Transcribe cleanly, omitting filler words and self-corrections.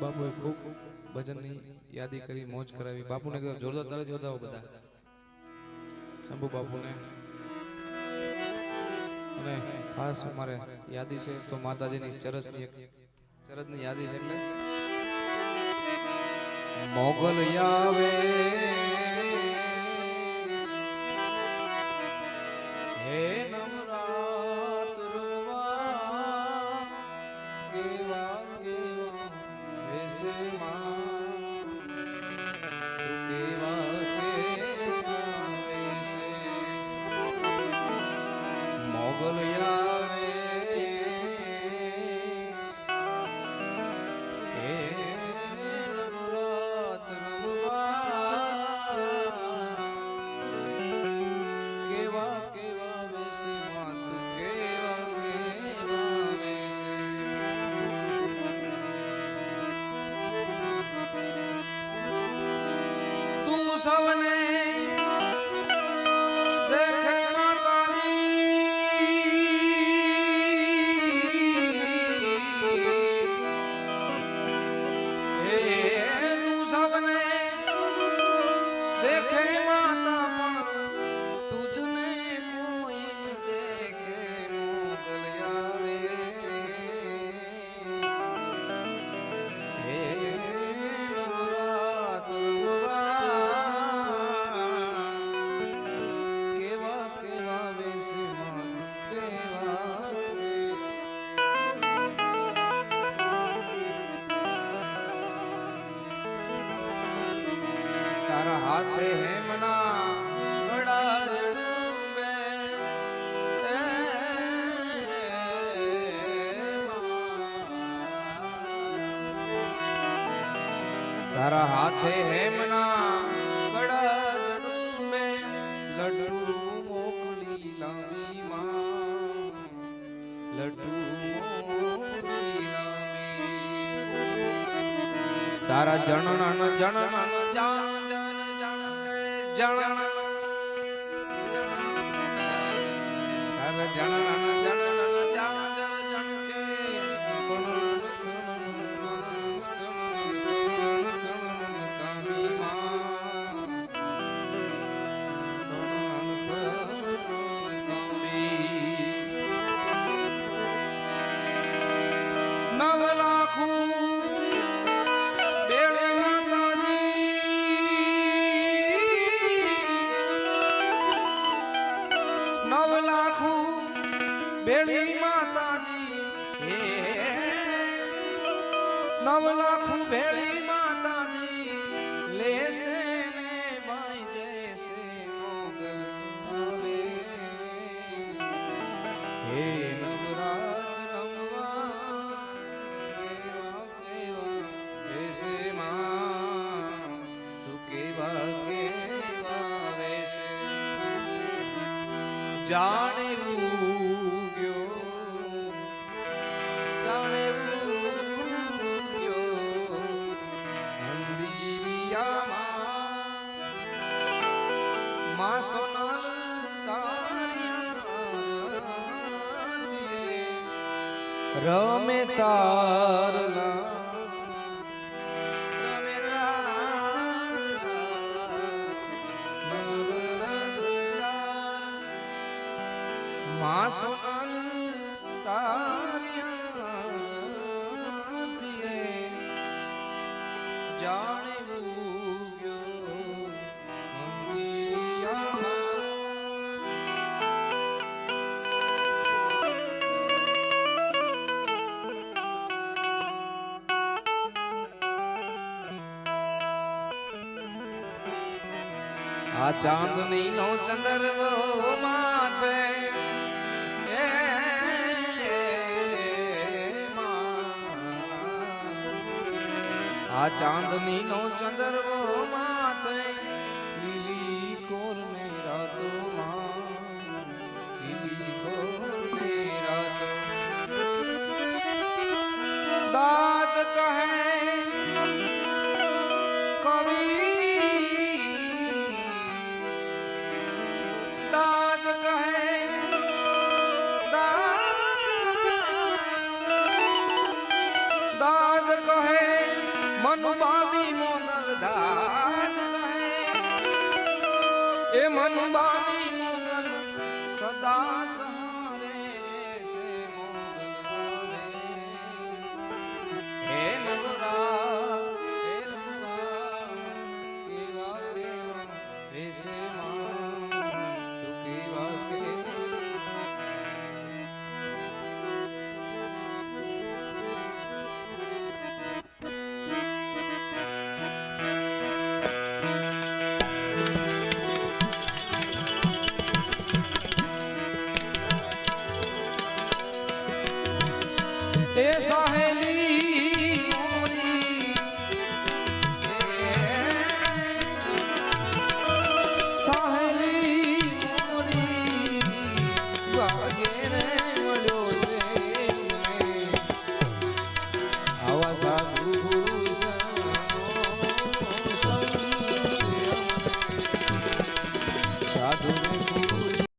બાપુએ ખૂબ ભજનની યાદી કરી, મોજ કરાવી. બાપુને જોરદાર તાળી વધાવો બધા શંભુ બાપુને. અને ખાસ અમારે યાદી છે તો માતાજીની ચરસની યાદી છે એટલે મોગલ આવે હે નવરાત રવા કેવા કેવા વેશે માં તું કેવા કેવા વેશે મોગલ આવે હે નવરાત રવા કેવા કેવા વેશે માં તું કેવા કેવા વેશે તું સવને દેખે देखे माता पण तुझने कोई न देखे मोगल आवे हे नवरात केवा केवा वेसे मात केवा तारा हाथे हेमना कड़ा जड़ूबे तारा हाथे हेमना कड़ा जड़ूबे लड्डू मोकली लावी मां लड्डू मोकली लावी तारा जननन जननन जान जन तारा जननन जननन जान जन के कामी मां नव लाखों बेड़ी माताजी हे नव लाखों बेड़ी माताजी लेसे ने भाई देसे मोगल आवे हे नवरात रमवा केवा केवा वेसे मां तू केवा केवा वेसे जाने मां सोनल रमे तारला मां सोनल तारिया जाने आ चांदनी नो चंद्रवो माथे आ चांदनी नो चंद्रवो माथे लीली कोर मेरा तो मां लीली कोर मेरा तो दाद कहे મનુબાની મોગલ ધાજ એ મનુબાની મોગલ સદા